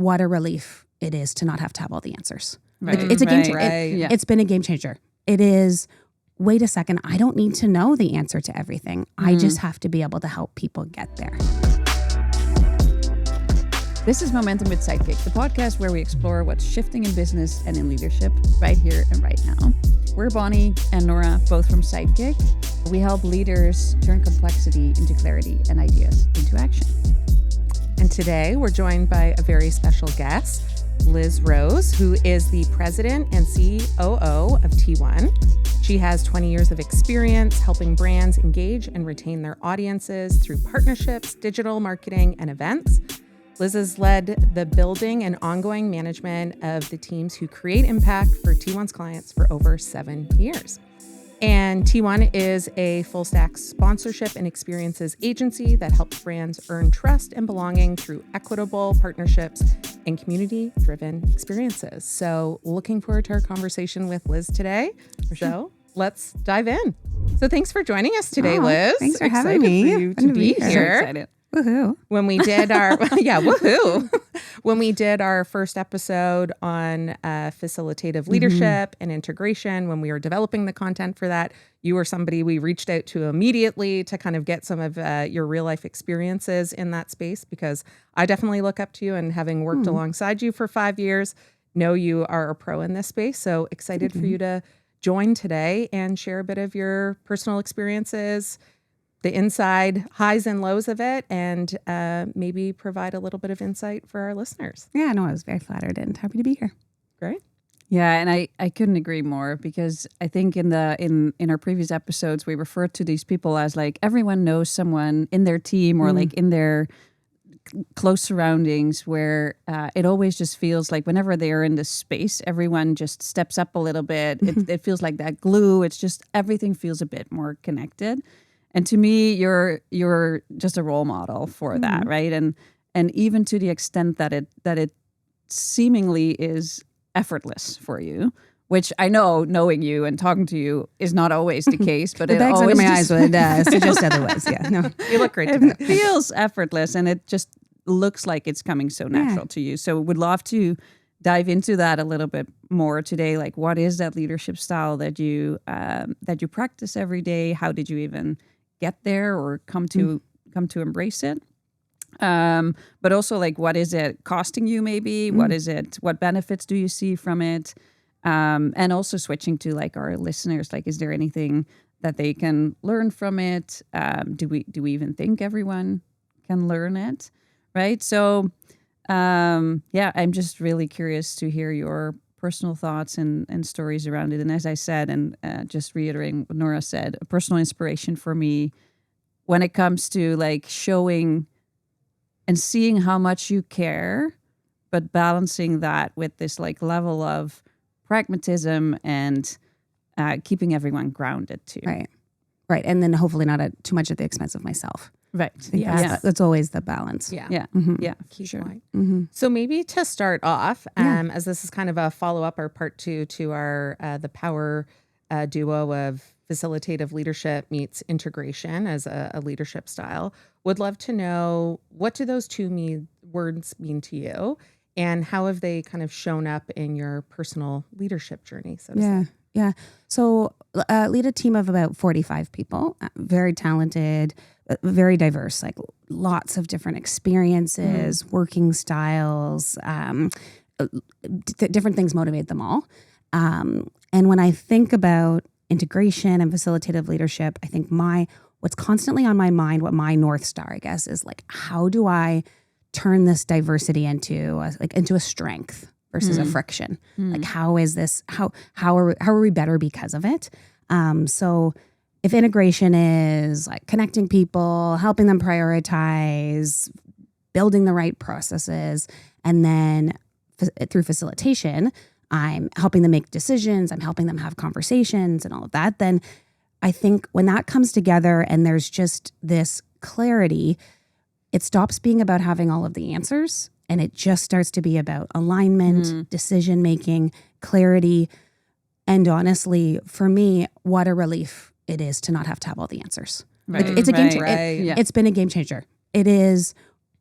what a relief it is to not have to have all the answers. Right. It's a game changer. Right. It's been a game changer. It is, wait a second, I don't need to know the answer to everything. I just have to be able to help people get there. This is Momentum with Sidekick, the podcast where we explore what's shifting in business and in leadership right here and right now. We're Bonny and Nora, both from Sidekick. We help leaders turn complexity into clarity and ideas into action. And today we're joined by a very special guest, Liz Rose, who is the president and COO of T1. She has 20 years of experience helping brands engage and retain their audiences through partnerships, digital marketing, and events. Liz has led the building and ongoing management of the teams who create impact for T1's clients for over 7 years. And T1 is a full stack sponsorship and experiences agency that helps brands earn trust and belonging through equitable partnerships and community-driven experiences. So looking forward to our conversation with Liz today. So let's dive in. So thanks for joining us today, Liz. Thanks for having me. For you to be So here. excited. Woohoo. When we did our woohoo. When we did our first episode on facilitative leadership and integration, when we were developing the content for that, you were somebody we reached out to immediately to kind of get some of your real life experiences in that space, because I definitely look up to you, and having worked alongside you for 5 years, know you are a pro in this space. So excited for you to join today and share a bit of your personal experiences, the inside highs and lows of it, and maybe provide a little bit of insight for our listeners. Yeah, no, I was very flattered and happy to be here. Great. Yeah, and I couldn't agree more, because I think in our previous episodes we referred to these people as like everyone knows someone in their team or like in their close surroundings where it always just feels like whenever they are in this space, everyone just steps up a little bit. It feels like that glue. It's just everything feels a bit more connected. And to me, you're just a role model for that, right? And even to the extent that it seemingly is effortless for you, which I know, knowing you and talking to you, is not always the case. But The it bags always under my just, eyes would suggest otherwise. Yeah, no. You look great it today. feels effortless, and it just looks like it's coming so natural to you. So would love to dive into that a little bit more today. Like, what is that leadership style that you practice every day? How did you even get there or come to embrace it? But also, like, what is it costing you maybe? What is it? What benefits do you see from it? And also switching to like our listeners, like, is there anything that they can learn from it? Do we even think everyone can learn it? Right. So, I'm just really curious to hear your personal thoughts and stories around it. And as I said, and just reiterating what Nora said, a personal inspiration for me when it comes to like showing and seeing how much you care, but balancing that with this like level of pragmatism and keeping everyone grounded too. Right. And then hopefully not too much at the expense of myself. Right. I think that's always the balance. Yeah. Yeah. Mm-hmm. Yeah. Key Sure. point. So maybe to start off, as this is kind of a follow-up or part 2 to our the power duo of facilitative leadership meets integration as a leadership style, would love to know, what do those two words mean to you, and how have they kind of shown up in your personal leadership journey, so to say? Yeah. So lead a team of about 45 people, very talented, very diverse, like lots of different experiences, working styles, different things motivate them all. And when I think about integration and facilitative leadership, I think what's constantly on my mind, what my North Star, I guess, is like, how do I turn this diversity into a strength versus a friction? Like, how is this, how are we better because of it? So if integration is like connecting people, helping them prioritize, building the right processes, and then through facilitation, I'm helping them make decisions, I'm helping them have conversations and all of that, then I think when that comes together and there's just this clarity, it stops being about having all of the answers, and it just starts to be about alignment, decision-making, clarity. And honestly, for me, what a relief it is to not have to have all the answers. Right. It's a game changer. Right. It's been a game changer. It is,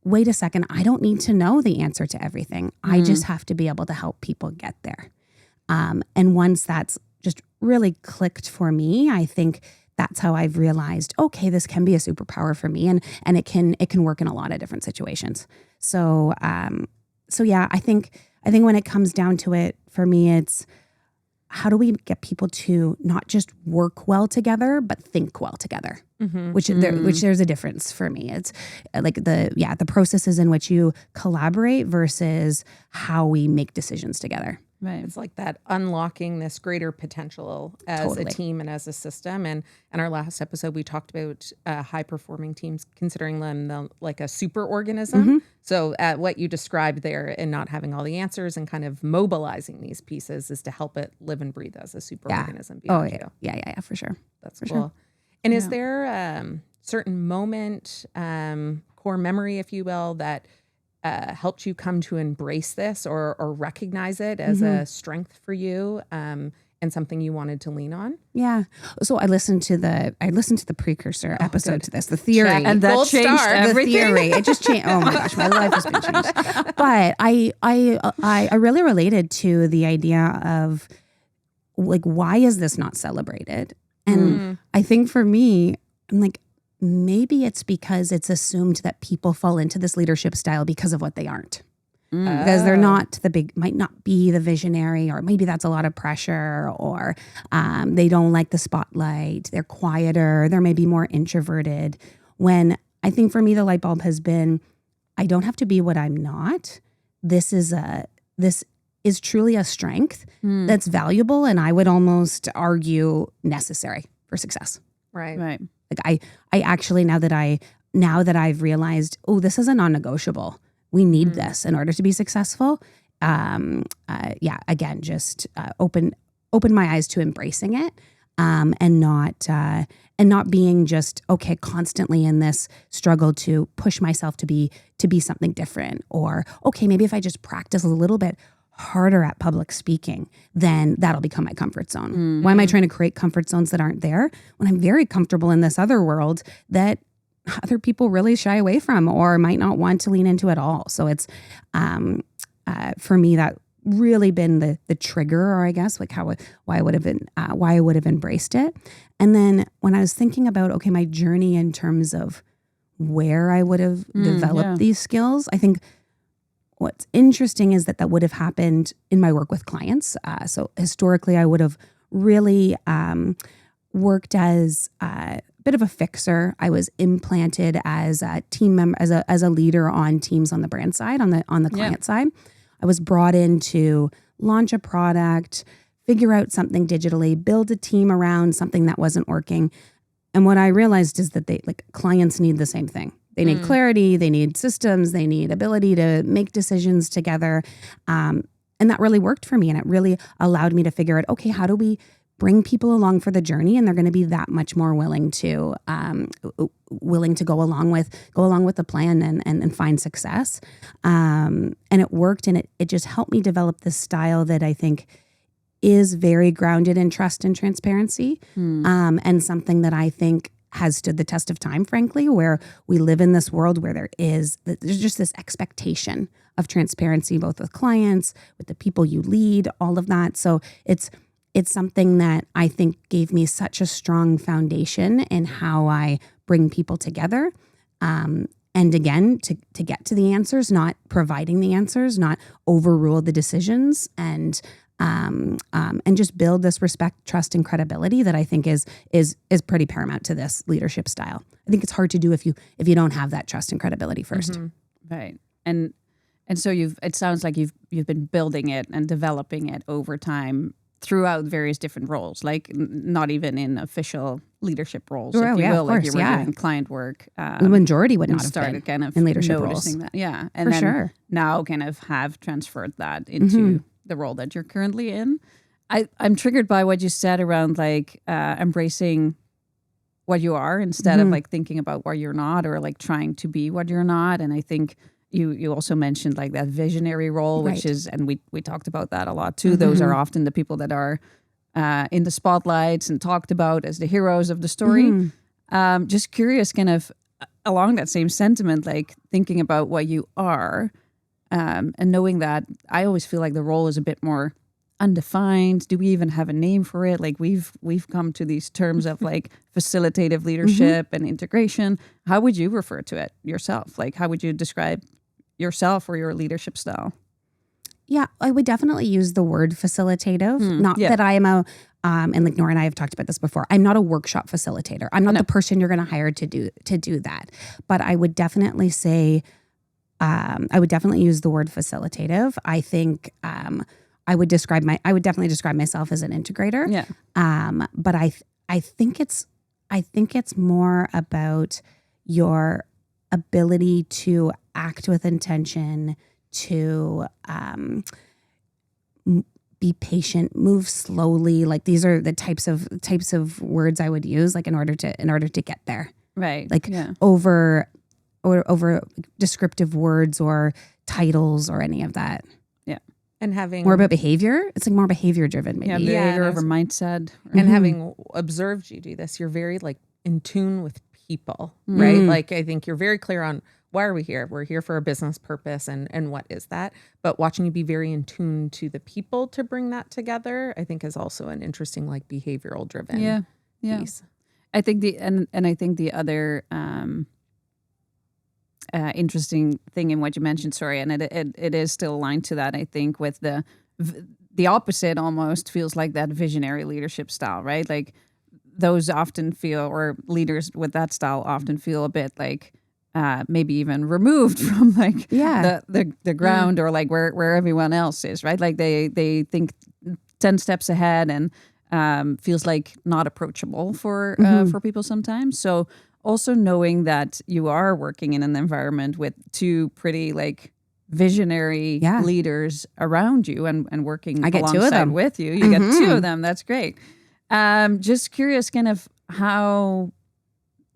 wait a second, I don't need to know the answer to everything. I just have to be able to help people get there. And once that's just really clicked for me, I think that's how I've realized, okay, this can be a superpower for me, and it can work in a lot of different situations. So yeah, I think when it comes down to it, for me, it's how do we get people to not just work well together, but think well together? Which there's a difference for me. It's like the processes in which you collaborate versus how we make decisions together. Right. It's like that unlocking this greater potential as a team and as a system. And in our last episode, we talked about high performing teams, considering them like a super organism. So what you described there and not having all the answers and kind of mobilizing these pieces is to help it live and breathe as a super organism. Beyond you. Yeah, for sure. That's cool. Sure. And is there a certain moment, core memory, if you will, that helped you come to embrace this or recognize it as a strength for you, and something you wanted to lean on? Yeah. So I listened to the precursor episode to this, the theory, and that changed everything. The theory. It just changed. Oh my gosh, my life has been changed. But I really related to the idea of like, why is this not celebrated? And I think for me, I'm like, maybe it's because it's assumed that people fall into this leadership style because of what they aren't. Because they're not might not be the visionary, or maybe that's a lot of pressure, or they don't like the spotlight. They're quieter. They're maybe more introverted. When I think for me, the light bulb has been, I don't have to be what I'm not. This is truly a strength that's valuable, and I would almost argue necessary for success. Right. Like I actually, now that I've realized, oh, this is a non-negotiable. We need this in order to be successful. Again, just open my eyes to embracing it, and not being just constantly in this struggle to push myself to be something different, or maybe if I just practice a little bit harder at public speaking, then that'll become my comfort zone. Why am I trying to create comfort zones that aren't there when I'm very comfortable in this other world that other people really shy away from or might not want to lean into at all? So it's for me, that really been the trigger, or I guess like why I would have embraced it. And then when I was thinking about my journey in terms of where I would have developed these skills, I think what's interesting is that would have happened in my work with clients. So historically, I would have really worked as a bit of a fixer. I was implanted as a team member, as a leader on teams on the brand side, on the client side. I was brought in to launch a product, figure out something digitally, build a team around something that wasn't working. And what I realized is that clients need the same thing. They need clarity, they need systems, they need ability to make decisions together. And that really worked for me. And it really allowed me to figure out, how do we bring people along for the journey? And they're going to be that much more willing to go along with the plan and find success. And it worked, and it just helped me develop this style that I think is very grounded in trust and transparency, and something that I think has stood the test of time, frankly, where we live in this world where there's just this expectation of transparency, both with clients, with the people you lead, all of that. So it's something that I think gave me such a strong foundation in how I bring people together. And again, to get to the answers, not providing the answers, not overrule the decisions, and just build this respect, trust, and credibility that I think is pretty paramount to this leadership style. I think it's hard to do if you don't have that trust and credibility first. Right. And so it sounds like you've been building it and developing it over time throughout various different roles, like not even in official leadership roles, if you will, like you were doing client work. The majority would not have started been kind of in leadership noticing roles. That. Yeah. And for then sure. Now kind of have transferred that into the role that you're currently in. I'm triggered by what you said around like embracing what you are instead of like thinking about what you're not, or like trying to be what you're not. And I think you also mentioned like that visionary role, which is, and we talked about that a lot too. Those are often the people that are in the spotlights and talked about as the heroes of the story. Just curious, kind of along that same sentiment, like thinking about what you are, and knowing that, I always feel like the role is a bit more undefined. Do we even have a name for it? Like we've come to these terms of like facilitative leadership and integration. How would you refer to it yourself? Like how would you describe yourself or your leadership style? Yeah, I would definitely use the word facilitative. Not that I am and like Nora and I have talked about this before. I'm not a workshop facilitator. I'm not the person you're going to hire to do that. But I would definitely say, I would definitely use the word facilitative. I think I would definitely describe myself as an integrator. Yeah. But I think it's more about your ability to act with intention, to be patient, move slowly. Like these are the types of words I would use, like in order to get there. Right. Like over descriptive words or titles or any of that. Yeah. And having more about behavior. It's like more behavior driven, maybe. Yeah, behavior over mindset. And having observed you do this, you're very like in tune with people, right? Like I think you're very clear on why are we here? We're here for a business purpose and what is that? But watching you be very in tune to the people to bring that together, I think is also an interesting like behavioral driven piece. I think I think the other interesting thing in what you mentioned, sorry, and it is still aligned to that, I think, with the opposite almost feels like that visionary leadership style, right? Like those often feel, or leaders with that style often feel a bit like maybe even removed from like the ground or like where everyone else is, right? Like they think 10 steps ahead and feels like not approachable for people sometimes. So also knowing that you are working in an environment with two pretty like visionary leaders around you and working I get alongside two of them. with you. You get two of them. That's great. Just curious kind of how,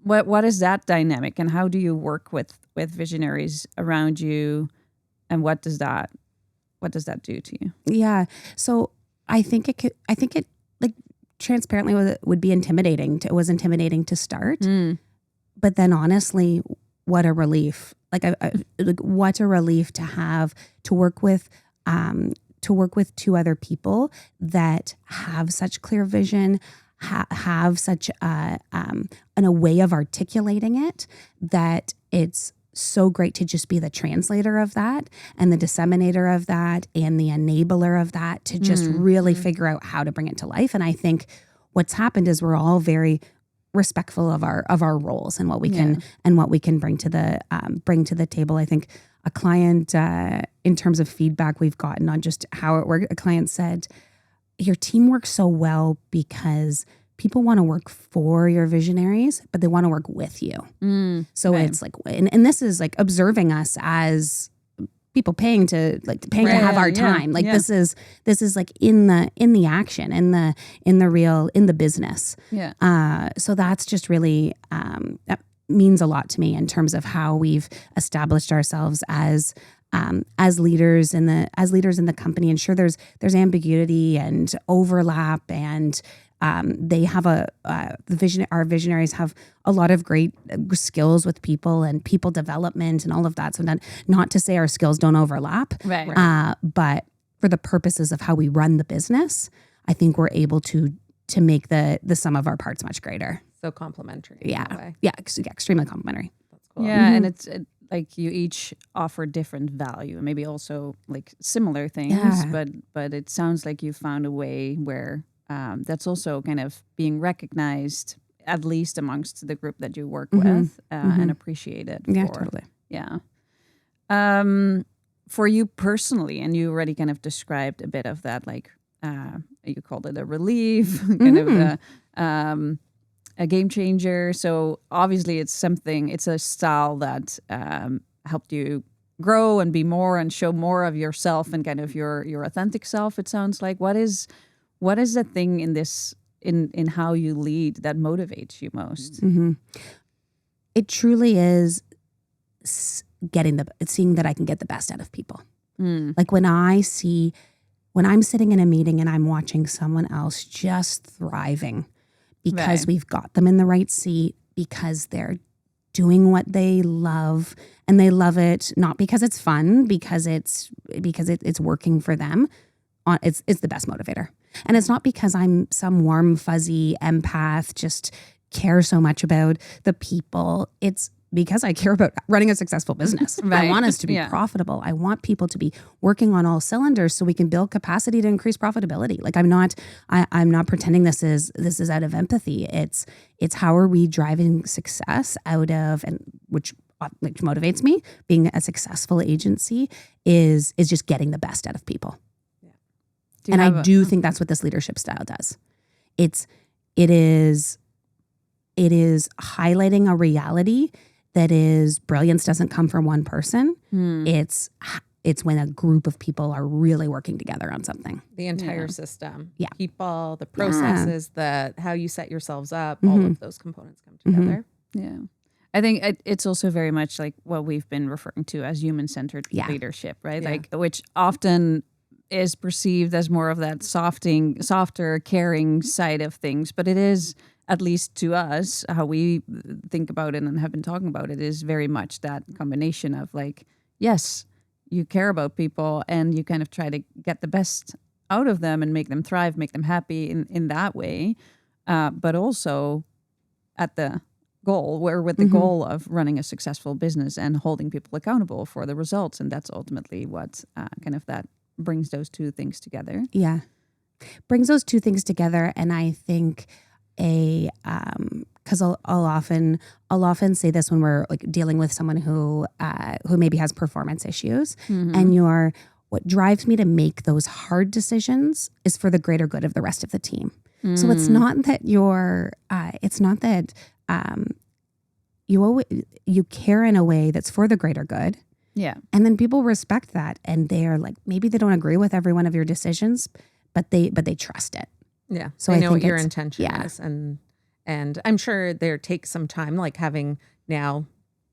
what is that dynamic and how do you work with visionaries around you and what does that do to you? Yeah. So I think it like transparently would be intimidating. It was intimidating to start. But then honestly, what a relief. Like what a relief to have to work with two other people that have such clear vision, have such a way of articulating it that it's so great to just be the translator of that and the disseminator of that and the enabler of that to just really figure out how to bring it to life. And I think what's happened is we're all very respectful of our roles and what we can bring to the table. I think a client, in terms of feedback we've gotten on just how it worked, a client said, your team works so well because people want to work for your visionaries, but they want to work with you. So it's like, and this is like observing us as people paying to have our time. Like this is like in the action, in the business. Yeah. So that's just really, that means a lot to me in terms of how we've established ourselves as leaders in the company. And sure, there's ambiguity and overlap, and they have our visionaries have a lot of great skills with people and people development and all of that. So not to say our skills don't overlap, right. But for the purposes of how we run the business, I think we're able to make the sum of our parts much greater. So complementary. Yeah, extremely complementary. That's cool. Yeah, and it's like you each offer different value and maybe also like similar things, but it sounds like you found a way where that's also kind of being recognized, at least amongst the group that you work with, and appreciated. Yeah, totally. Yeah. For you personally, and you already kind of described a bit of that, like you called it a relief, kind of a game changer. So obviously it's a style that helped you grow and be more and show more of yourself and kind of your authentic self, it sounds like. What is the thing in how you lead that motivates you most? It truly is seeing that I can get the best out of people. Like when I'm sitting in a meeting and I'm watching someone else just thriving because we've got them in the right seat, because they're doing what they love, and they love it not because it's fun, because it's working for them. It's the best motivator. And it's not because I'm some warm, fuzzy empath, just care so much about the people. It's because I care about running a successful business. Right. I want us to be profitable. I want people to be working on all cylinders so we can build capacity to increase profitability. Like I'm not pretending this is out of empathy. It's how are we driving success out of, and which motivates me, being a successful agency is just getting the best out of people. And I do think that's what this leadership style does. It is highlighting a reality that is brilliance doesn't come from one person. It's when a group of people are really working together on something. The entire system. Yeah. People, the processes, the how you set yourselves up, all of those components come together. Yeah. I think it's also very much like what we've been referring to as human-centered leadership, right? Yeah. Like, which often is perceived as more of that softer, caring side of things. But it is, at least to us, how we think about it and have been talking about it, is very much that combination of like, yes, you care about people and you kind of try to get the best out of them and make them thrive, make them happy in that way. But also at the goal, with the goal of running a successful business and holding people accountable for the results. And that's ultimately what kind of that brings those two things together. Yeah. Brings those two things together. And I think because I'll often say this when we're like dealing with someone who maybe has performance issues, and what drives me to make those hard decisions is for the greater good of the rest of the team. So it's not that you care in a way that's for the greater good. Yeah. And then people respect that, and they're like, maybe they don't agree with every one of your decisions, but they trust it. Yeah. So I I know what think your it's- intention yeah. is. And I'm sure there takes some time, like having now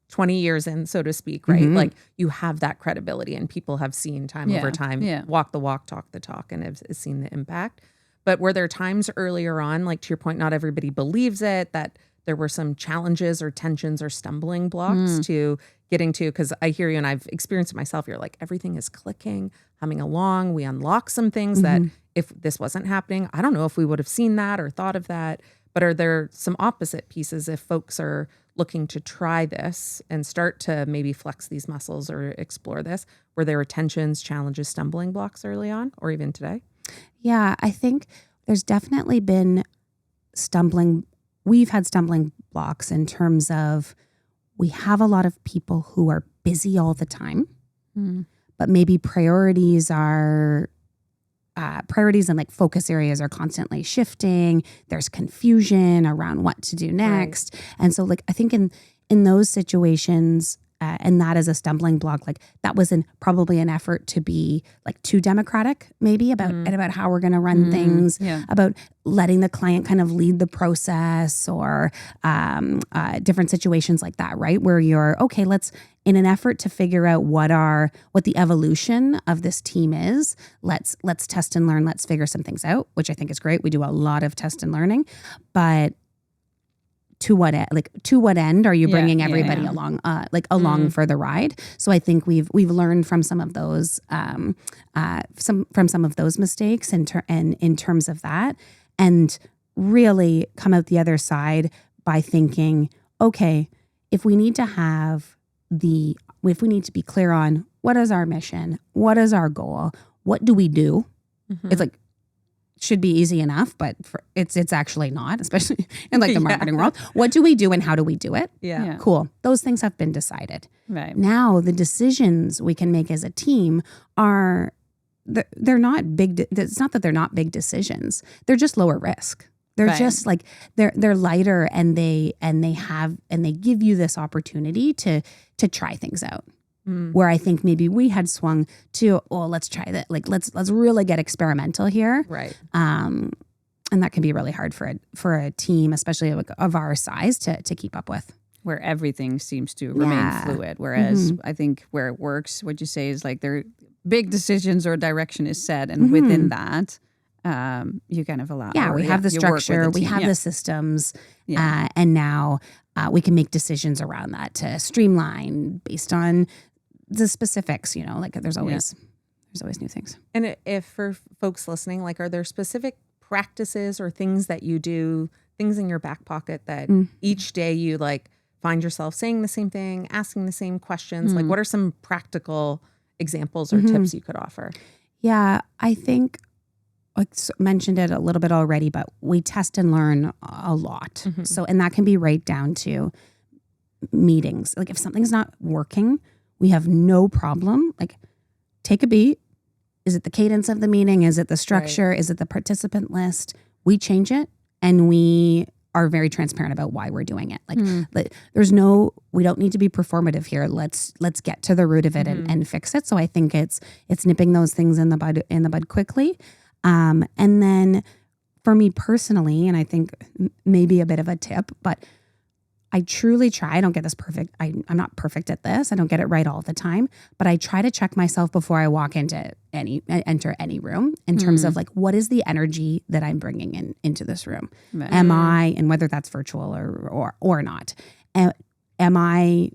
20 years in, so to speak, right? Like you have that credibility and people have seen time over time, walk the walk, talk the talk, and have seen the impact. But were there times earlier on, like to your point, not everybody believes it, that there were some challenges or tensions or stumbling blocks to getting to, because I hear you and I've experienced it myself. You're like, everything is clicking, humming along. We unlock some things that if this wasn't happening, I don't know if we would have seen that or thought of that. But are there some opposite pieces if folks are looking to try this and start to maybe flex these muscles or explore this? Were there tensions, challenges, stumbling blocks early on or even today? Yeah, I think there's definitely been we've had stumbling blocks in terms of we have a lot of people who are busy all the time, but maybe priorities and like focus areas are constantly shifting. There's confusion around what to do next. Right. And so like, I think in those situations, and that is a stumbling block, like that was probably an effort to be like too democratic maybe about how we're going to run things, about letting the client kind of lead the process, or different situations like that, right? Where you're, okay, in an effort to figure out what the evolution of this team is, let's test and learn, let's figure some things out, which I think is great. We do a lot of test and learning, but to what end are you bringing everybody along for the ride? So I think we've learned from some of those some of those mistakes in terms of that, and really come out the other side by thinking, okay, if we need to be clear on what is our mission, what is our goal, what do we do? It's like, should be easy enough, but it's actually not, especially in like the marketing world. What do we do and how do we do it? Yeah. Cool. Those things have been decided. Right. Now the decisions we can make as a team they're not big. It's not that they're not big decisions. They're just lower risk. They're just like, they're lighter, and they give you this opportunity to try things out. Where I think maybe we had swung to, let's try that. Like, let's really get experimental here. Right. And that can be really hard for a team, especially of our size, to keep up with. Where everything seems to remain fluid. Whereas I think where it works, what you say is like there big decisions or direction is set, and within that, you kind of allow. Yeah, or, we have the you work with structure, we team. have Yeah. the systems, Yeah. and now we can make decisions around that to streamline based on the specifics. Like there's always new things. And if for folks listening, like, are there specific practices or things that you do, things in your back pocket that each day you like find yourself saying the same thing, asking the same questions? Like, what are some practical examples or tips you could offer? Yeah, I think I mentioned it a little bit already, but we test and learn a lot. So, and that can be right down to meetings. Like if something's not working, we have no problem. Like take a beat. Is it the cadence of the meeting? Is it the structure? Is it the participant list? We change it and we are very transparent about why we're doing it. Like we don't need to be performative here. Let's get to the root of it and fix it. So I think it's nipping those things in the bud quickly. And then for me personally, and I think maybe a bit of a tip, but I truly try. I don't get this perfect. I'm not perfect at this. I don't get it right all the time, but I try to check myself before I enter any room in terms of like, what is the energy that I'm bringing into this room? Right. Am I, and whether that's virtual or not, am I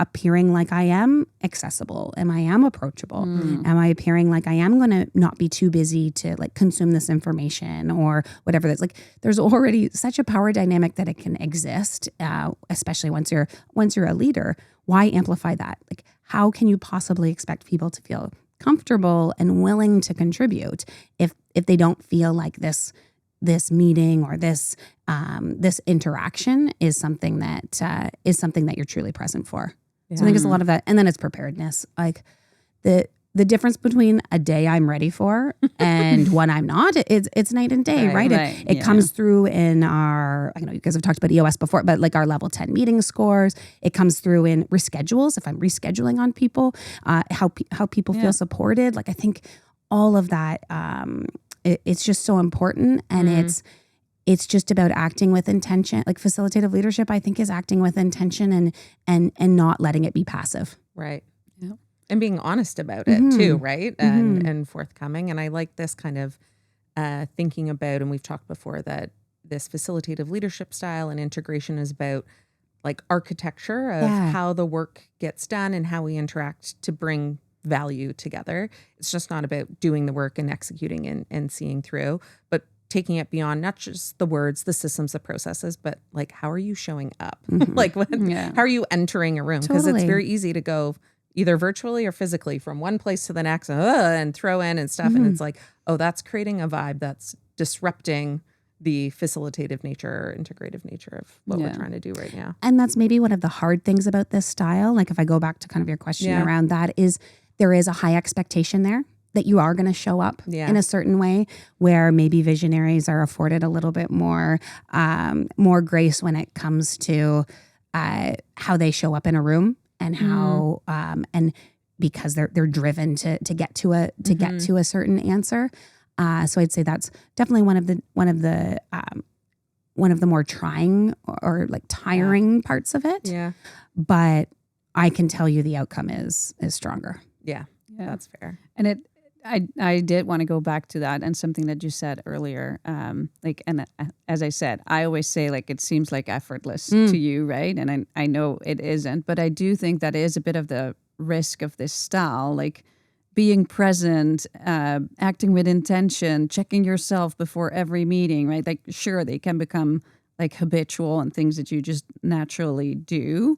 appearing like I am accessible? Am I approachable? Am I appearing like I am going to not be too busy to like consume this information or whatever that's like, there's already such a power dynamic that it can exist, especially once you're a leader. Why amplify that? Like, how can you possibly expect people to feel comfortable and willing to contribute if they don't feel like this meeting or this interaction is something that you're truly present for? So I think it's a lot of that. And then it's preparedness. Like the difference between a day I'm ready for and one I'm not, it's night and day, right? It comes through in our, I know you guys have talked about EOS before, but like our level 10 meeting scores. It comes through in reschedules. If I'm rescheduling on people, how people feel supported. Like I think all of that, it's just so important. And it's just about acting with intention. Like facilitative leadership, I think, is acting with intention and not letting it be passive. Right. Yeah. And being honest about it too, right? And forthcoming. And I like this kind of thinking about, and we've talked before that this facilitative leadership style and integration is about like architecture of how the work gets done and how we interact to bring value together. It's just not about doing the work and executing and seeing through, but taking it beyond not just the words, the systems, the processes, but like, how are you showing up? Like, how are you entering a room? Because it's very easy to go either virtually or physically from one place to the next and throw in and stuff. And it's like, oh, that's creating a vibe that's disrupting the facilitative nature or integrative nature of what we're trying to do right now. And that's maybe one of the hard things about this style. Like if I go back to kind of your question around that, is there is a high expectation there that you are going to show up in a certain way, where maybe visionaries are afforded a little bit more grace when it comes to how they show up in a room and how and because they're driven to get to a certain answer. So I'd say that's definitely one of the more trying or like tiring parts of it. Yeah. But I can tell you the outcome is stronger. Yeah. That's fair. And I did want to go back to that and something that you said earlier. As I said, I always say like it seems like effortless to you, right? And I know it isn't, but I do think that is a bit of the risk of this style, like being present, acting with intention, checking yourself before every meeting, right? Like sure, they can become like habitual and things that you just naturally do.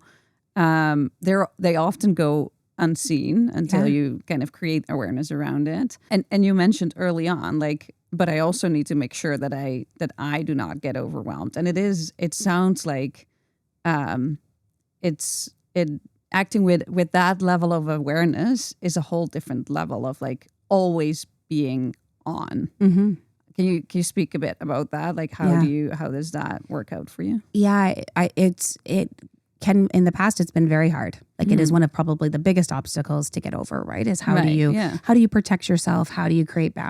They often go unseen until you kind of create awareness around it. And you mentioned early on, like, but I also need to make sure that I do not get overwhelmed. And it sounds like acting with that level of awareness is a whole different level of like always being on. Mm-hmm. Can you speak a bit about that? Like how does that work out for you? Yeah, in the past it's been very hard. Like it is one of probably the biggest obstacles to get over, right? Is how do you protect yourself? How do you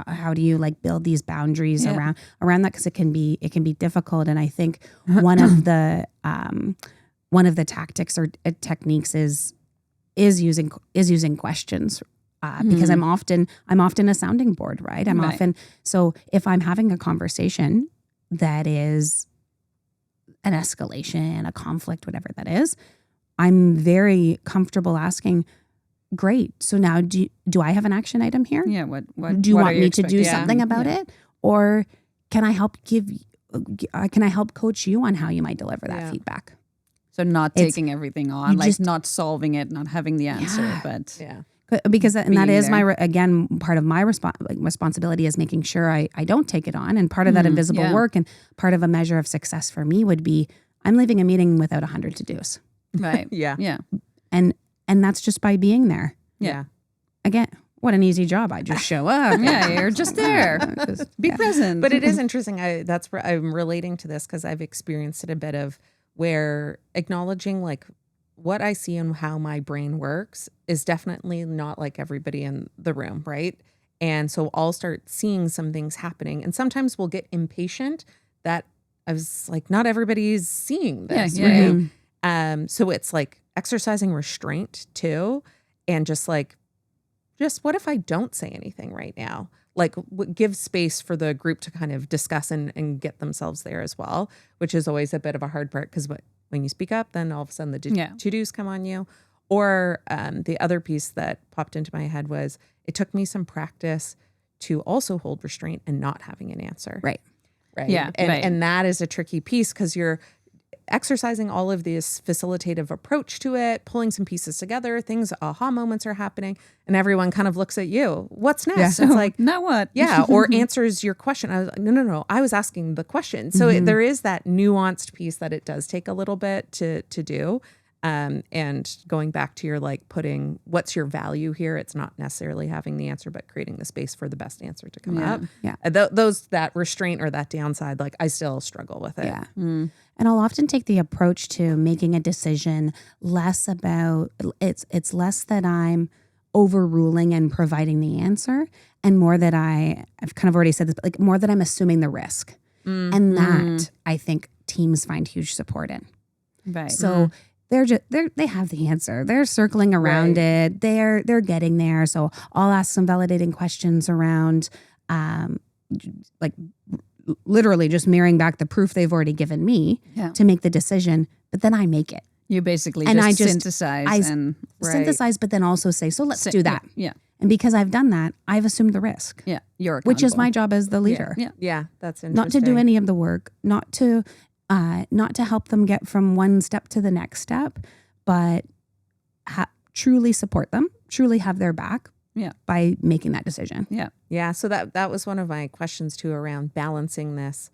how do you like build these boundaries around that? Because it can be difficult. And I think one of the tactics or techniques is using questions because I'm often a sounding board, right? So if I'm having a conversation that is an escalation, a conflict, whatever that is, I'm very comfortable asking, great. So now do I have an action item here? Yeah. What Do you what want are me to do expecting? something about it? Or can I help coach you on how you might deliver that feedback? So not It's- taking everything on, like not solving it, not having the answer, but Because that being is there. again, part of my responsibility is making sure I don't take it on. And part of that invisible work and part of a measure of success for me would be I'm leaving a meeting without 100 to-dos. right. Yeah. Yeah. And that's just by being there. Yeah. Again, what an easy job. I just show up. Yeah, you're just there. Be present. But it is interesting. That's where I'm relating to this because I've experienced it a bit of where acknowledging like what I see and how my brain works is definitely not like everybody in the room, right? And so I'll start seeing some things happening. And sometimes we'll get impatient that I was like, not everybody's seeing this, right? So it's like exercising restraint too. And just what if I don't say anything right now? Like give space for the group to kind of discuss and get themselves there as well, which is always a bit of a hard part because when you speak up, then all of a sudden the to-dos come on you. Or the other piece that popped into my head was it took me some practice to also hold restraint and not having an answer. Right. Yeah. And that is a tricky piece because you're exercising all of this facilitative approach to it, pulling some pieces together, aha moments are happening, and everyone kind of looks at you. What's next? Yeah. It's like, now what? Yeah, or answers your question. I was like, no. I was asking the question. So there is that nuanced piece that it does take a little bit to do. And going back to your putting what's your value here, it's not necessarily having the answer, but creating the space for the best answer to come up. Yeah. That restraint or that downside, I still struggle with it. Yeah. And I'll often take the approach to making a decision less about, it's less that I'm overruling and providing the answer and more that I've kind of already said this, but more that I'm assuming the risk. And that I think teams find huge support in. Right. So they have the answer. They're circling around it. They're getting there. So I'll ask some validating questions around, literally just mirroring back the proof they've already given me to make the decision. But then I make it. You basically synthesize. synthesize, But then also say, so let's do that. Yeah. And because I've done that, I've assumed the risk. Yeah. You're which is accountable. my job as the leader. Yeah, that's interesting. Not to do any of the work, not to help them get from one step to the next step, but truly support them, truly have their back by making that decision. Yeah. So that was one of my questions too around balancing this,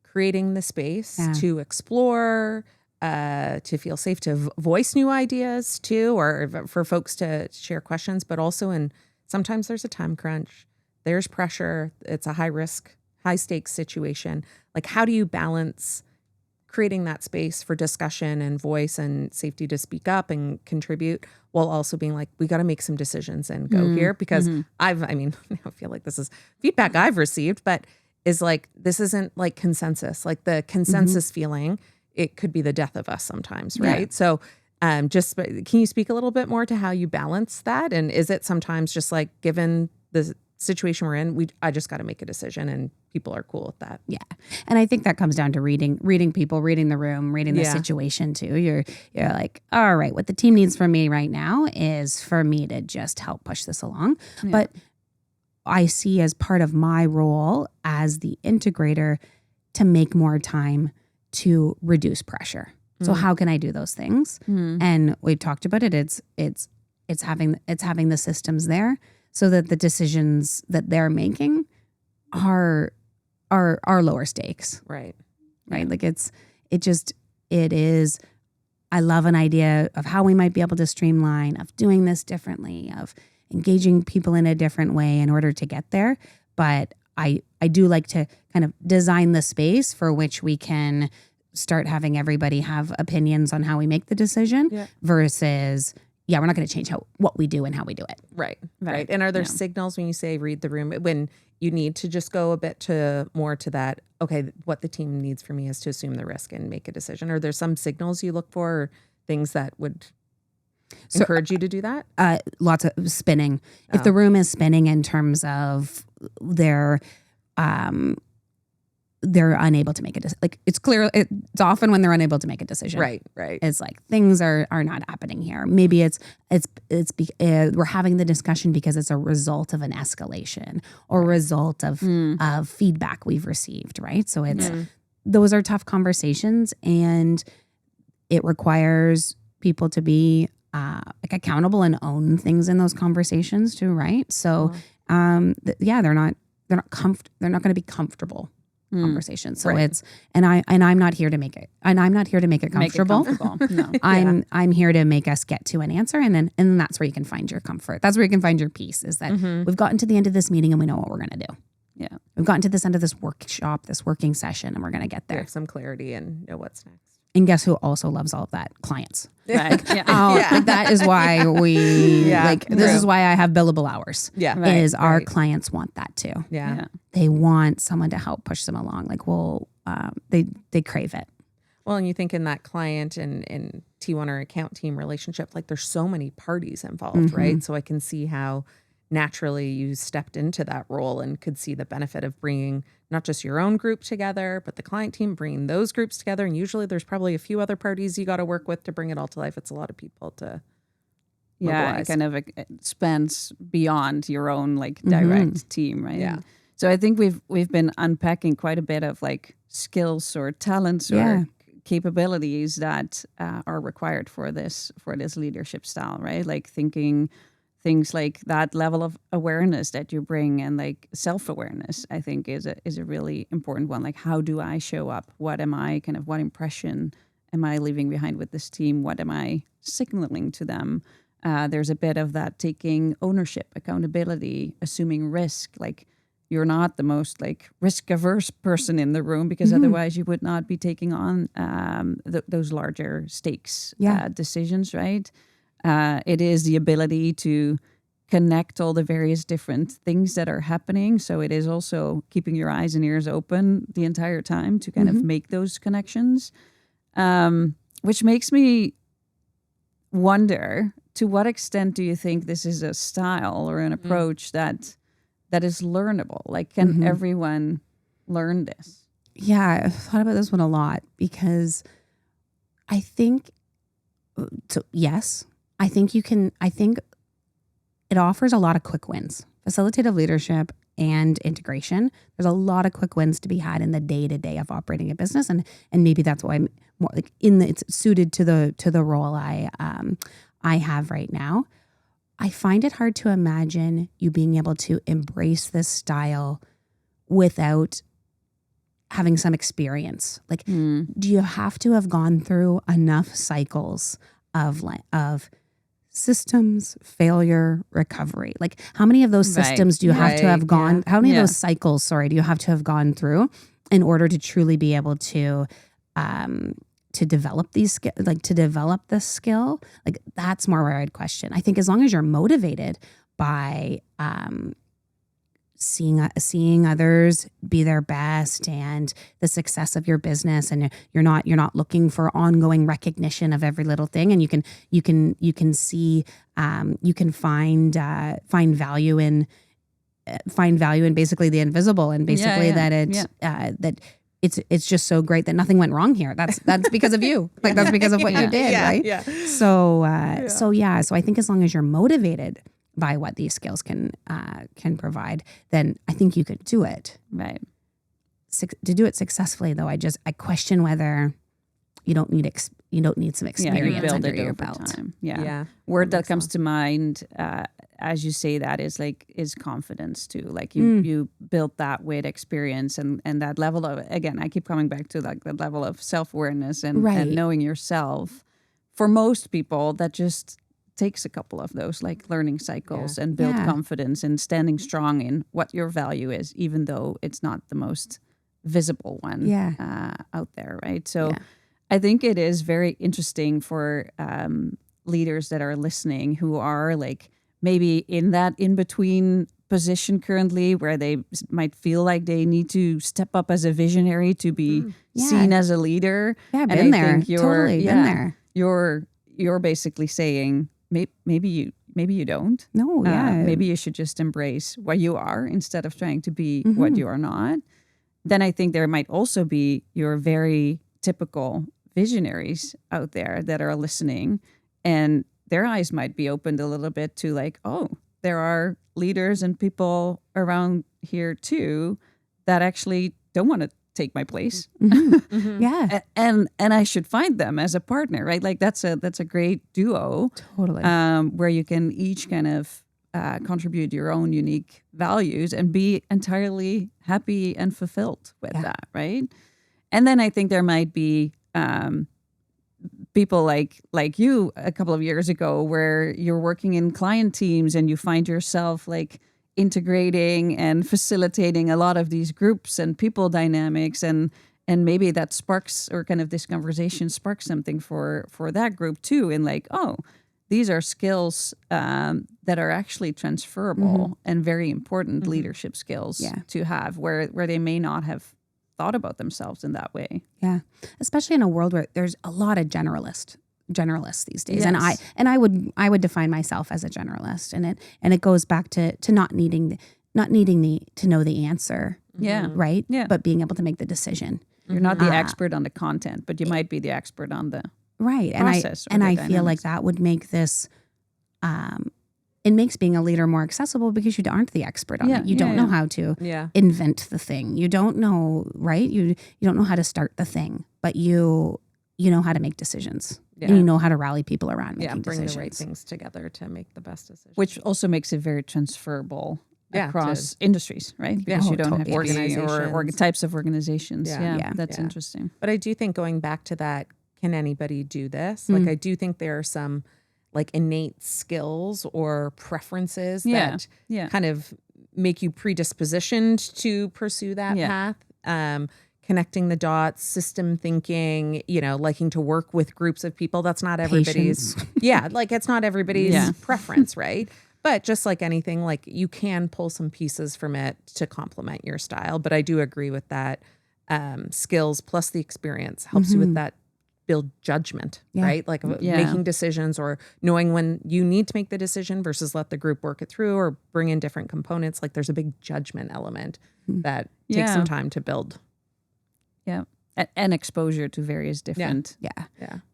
creating the space to explore, to feel safe to voice new ideas too, or for folks to share questions, but also sometimes there's a time crunch, there's pressure, it's a high risk, high stakes situation. How do you balance creating that space for discussion and voice and safety to speak up and contribute while also being we got to make some decisions and go here because I feel like this is feedback I've received, but is this isn't consensus, the consensus feeling, it could be the death of us sometimes. Right. Yeah. So can you speak a little bit more to how you balance that? And is it sometimes just given the situation we're in, I just got to make a decision and people are cool with that. Yeah. And I think that comes down to reading people, reading the room, reading the situation too. You're like, all right, what the team needs from me right now is for me to just help push this along. Yeah. But I see as part of my role as the integrator to make more time to reduce pressure. So how can I do those things? And we've talked about it. It's having the systems there so that the decisions that they're making are lower stakes. Right. It is, I love an idea of how we might be able to streamline, of doing this differently, of engaging people in a different way in order to get there. But I do like to kind of design the space for which we can start having everybody have opinions on how we make the decision versus, we're not going to change what we do and how we do it. Right. And are there signals when you say read the room, when you need to just go a bit more to that, okay, what the team needs from me is to assume the risk and make a decision? Are there some signals you look for or things that would encourage you to do that? Lots of spinning. If the room is spinning in terms of they're unable to make a decision. Like it's clear, it's often when they're unable to make a decision. Right. It's like things are not happening here. Maybe we're having the discussion because it's a result of an escalation or a result of feedback we've received. Right. So those are tough conversations, and it requires people to be like accountable and own things in those conversations too. Right. So they're not going to be comfortable conversations. So I'm not here to make it comfortable. No. I'm here to make us get to an answer, and then that's where you can find your comfort. That's where you can find your peace, is that we've gotten to the end of this meeting and we know what we're going to do. Yeah. We've gotten to this end of this workshop, this working session, and we're going to get We there. have some clarity and know what's next. And guess who also loves all of that? Clients. Right. Like that is why this is why I have billable hours. Yeah. Is our clients want that too. Yeah. They want someone to help push them along. Like, they crave it. Well, and you think in that client and T1 or account team relationship, like there's so many parties involved, right? So I can see how naturally you stepped into that role and could see the benefit of bringing not just your own group together, but the client team, bringing those groups together. And usually there's probably a few other parties you got to work with to bring it all to life. It's a lot of people to mobilize. It kind of spans beyond your own like direct team, right? Yeah. So I think we've been unpacking quite a bit of like skills or talents or capabilities that are required for this leadership style, right? Like thinking things like that level of awareness that you bring, and like self-awareness, I think is a really important one. Like, how do I show up? What impression am I leaving behind with this team? What am I signaling to them? There's a bit of that taking ownership, accountability, assuming risk. Like, you're not the most like risk-averse person in the room, because otherwise you would not be taking on those larger stakes decisions, right? It is the ability to connect all the various different things that are happening. So it is also keeping your eyes and ears open the entire time to kind of make those connections, which makes me wonder, to what extent do you think this is a style or an approach that is learnable? Like, can everyone learn this? Yeah, I've thought about this one a lot, because I think, yes, I think it offers a lot of quick wins. Facilitative leadership and integration, there's a lot of quick wins to be had in the day-to-day of operating a business. And maybe that's why I'm more like it's suited to the role I have right now. I find it hard to imagine you being able to embrace this style without having some experience. Like, do you have to have gone through enough cycles of systems, failure, recovery? Like, how many of those systems do you have to have gone, how many of those cycles, do you have to have gone through in order to truly be able to develop these skills, like to develop this skill? Like, that's more where I'd question. I think as long as you're motivated by seeing others be their best and the success of your business, and you're not looking for ongoing recognition of every little thing, and you can see you can find value in basically the invisible, and basically that it's just so great that nothing went wrong here. That's because of you. Like, that's because of what you did, right? Yeah. So I think as long as you're motivated by what these skills can provide, then I think you could do it. Right. To do it successfully, though, I question whether you don't need some experience under your belt. Time. Yeah. Word that comes to mind as you say that is confidence too. Like, you built that with experience and that level of, again, I keep coming back to like that level of self-awareness and knowing yourself. For most people, that just takes a couple of those like learning cycles and build confidence and standing strong in what your value is, even though it's not the most visible one out there, right? So I think it is very interesting for leaders that are listening who are like maybe in that in-between position currently, where they might feel like they need to step up as a visionary to be seen as a leader. Yeah, been there. Totally been there. You're basically saying, maybe you don't. No, yeah. Maybe you should just embrace what you are instead of trying to be what you are not. Then I think there might also be your very typical visionaries out there that are listening, and their eyes might be opened a little bit to like, oh, there are leaders and people around here too that actually don't want to take my place. Yeah. And I should find them as a partner, right? Like that's a great duo. Totally. Where you can each kind of contribute your own unique values and be entirely happy and fulfilled with that, right? And then I think there might be people like you a couple of years ago where you're working in client teams and you find yourself like integrating and facilitating a lot of these groups and people dynamics, and maybe that sparks, or kind of this conversation sparks something for that group too, in like, oh, these are skills that are actually transferable and very important leadership skills to have, where they may not have thought about themselves in that way. Yeah, especially in a world where there's a lot of generalists these days, Yes. and I would define myself as a generalist, and it goes back to not needing to know the answer, Yeah. right? Yeah. But being able to make the decision, You're not the expert on the content, but you might be the expert on the right? process. And or I the feel like dynamics. that would make this. It makes being a leader more accessible because you aren't the expert on it. You don't know how to invent the thing. You don't know, right? You don't know how to start the thing, but you know how to make decisions. Yeah. And you know how to rally people around Yeah, making bring decisions. the right things together to make the best decision. Which also makes it very transferable Yeah, across industries, right? Because you don't have to be, or Organizations. types of organizations. Yeah. Yeah, that's Yeah. interesting. But I do think, going back to that, can anybody do this? Like, I do think there are some like innate skills or preferences that kind of make you predispositioned to pursue that path. Connecting the dots, system thinking, liking to work with groups of people. That's not everybody's. Like it's not everybody's preference, right? But just like anything, like you can pull some pieces from it to complement your style. But I do agree with that. Skills plus the experience helps you with that. Build judgment, right? Like making decisions or knowing when you need to make the decision versus let the group work it through or bring in different components. Like there's a big judgment element that takes some time to build. Yeah. And exposure to various different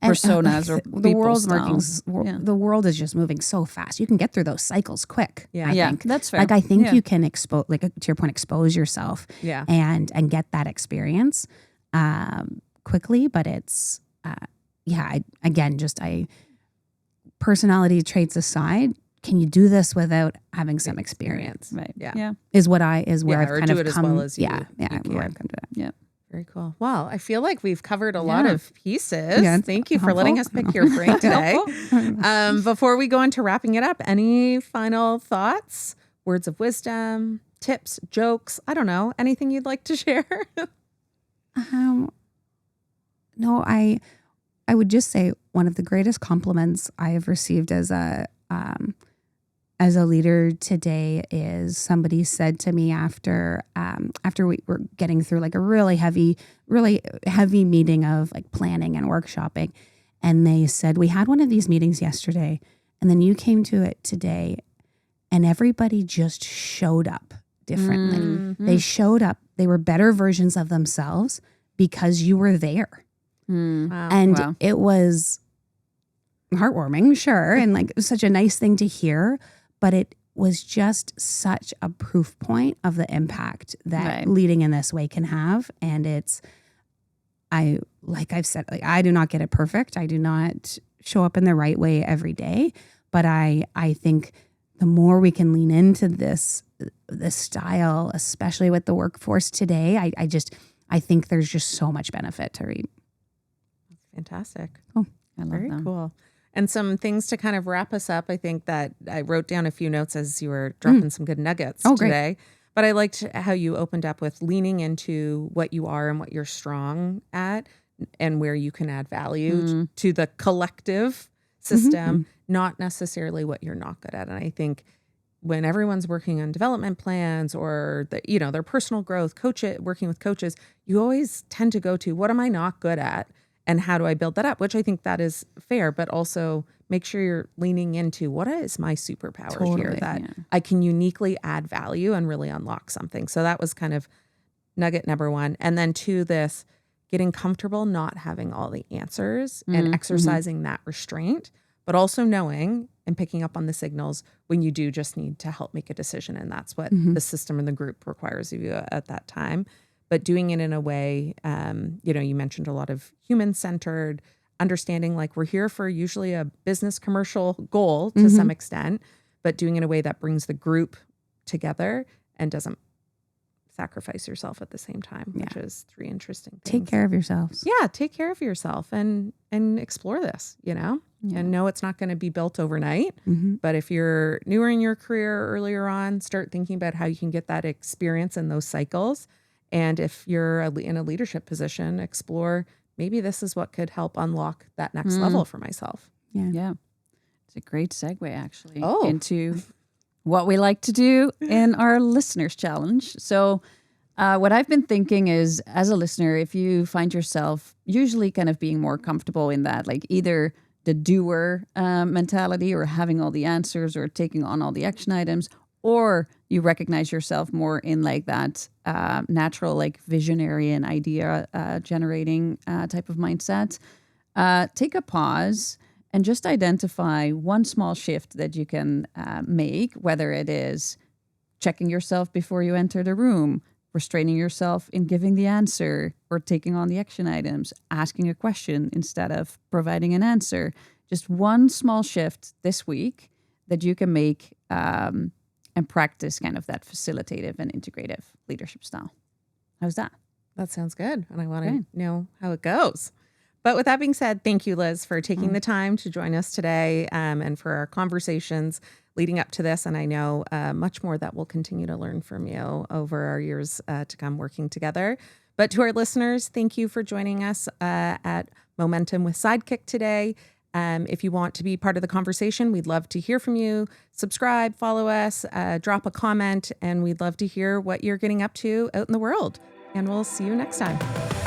personas or the world's styles. the world is just moving so fast. You can get through those cycles quick. I think. That's fair. Like I think you can expose, like to your point, expose yourself and get that experience quickly. But it's personality traits aside, can you do this without having some experience? Right. Yeah. Is where I've kind of do it come. as well as you where I've come to that. Yeah. Very cool. Well, I feel like we've covered a lot of pieces. Yeah, Thank you for letting us pick your brain today. Before we go into wrapping it up, any final thoughts, words of wisdom, tips, jokes? I don't know. Anything you'd like to share? No, I would just say one of the greatest compliments I have received as a leader today is somebody said to me after we were getting through like a really heavy meeting of like planning and workshopping, and they said, we had one of these meetings yesterday, and then you came to it today, and everybody just showed up differently. Mm-hmm. They showed up. They were better versions of themselves because you were there. Wow. And it was heartwarming, sure. And like it was such a nice thing to hear, but it was just such a proof point of the impact that leading in this way can have. And I've said, like, I do not get it perfect. I do not show up in the right way every day, but I think the more we can lean into this style, especially with the workforce today, I think there's just so much benefit to read. Fantastic. Oh, I love Very that. cool. And some things to kind of wrap us up. I think that I wrote down a few notes as you were dropping some good nuggets today. But I liked how you opened up with leaning into what you are and what you're strong at and where you can add value to the collective system, not necessarily what you're not good at. And I think when everyone's working on development plans or their personal growth, working with coaches, you always tend to go to, what am I not good at? And how do I build that up? Which I think that is fair, but also make sure you're leaning into what is my superpower here Totally, that I can uniquely add value and really unlock something. So that was kind of nugget number one. And then two, this getting comfortable not having all the answers and exercising that restraint, but also knowing and picking up on the signals when you do just need to help make a decision. And that's what the system and the group requires of you at that time. But doing it in a way, you mentioned a lot of human-centered, understanding like we're here for usually a business commercial goal to some extent, but doing it in a way that brings the group together and doesn't sacrifice yourself at the same time, which is three interesting things. Take care of yourselves. Yeah, take care of yourself and explore this, and know it's not going to be built overnight. But if you're newer in your career earlier on, start thinking about how you can get that experience in those cycles. And if you're in a leadership position, explore maybe this is what could help unlock that next level for myself. Yeah. It's a great segue actually Oh. into what we like to do in our listeners challenge. So what I've been thinking is, as a listener, if you find yourself usually kind of being more comfortable in that, like either the doer mentality or having all the answers or taking on all the action items, or you recognize yourself more in like that natural, like visionary and idea generating type of mindset, take a pause and just identify one small shift that you can make, whether it is checking yourself before you enter the room, restraining yourself in giving the answer or taking on the action items, asking a question instead of providing an answer. Just one small shift this week that you can make and practice kind of that facilitative and integrative leadership style. How's that? That sounds good. And I want to know how it goes. But with that being said, thank you, Liz, for taking the time to join us today and for our conversations leading up to this. And I know much more that we'll continue to learn from you over our years to come working together. But to our listeners, thank you for joining us at Momentum with Sidekick today. If you want to be part of the conversation, we'd love to hear from you. Subscribe, follow us, drop a comment, and we'd love to hear what you're getting up to out in the world. And we'll see you next time.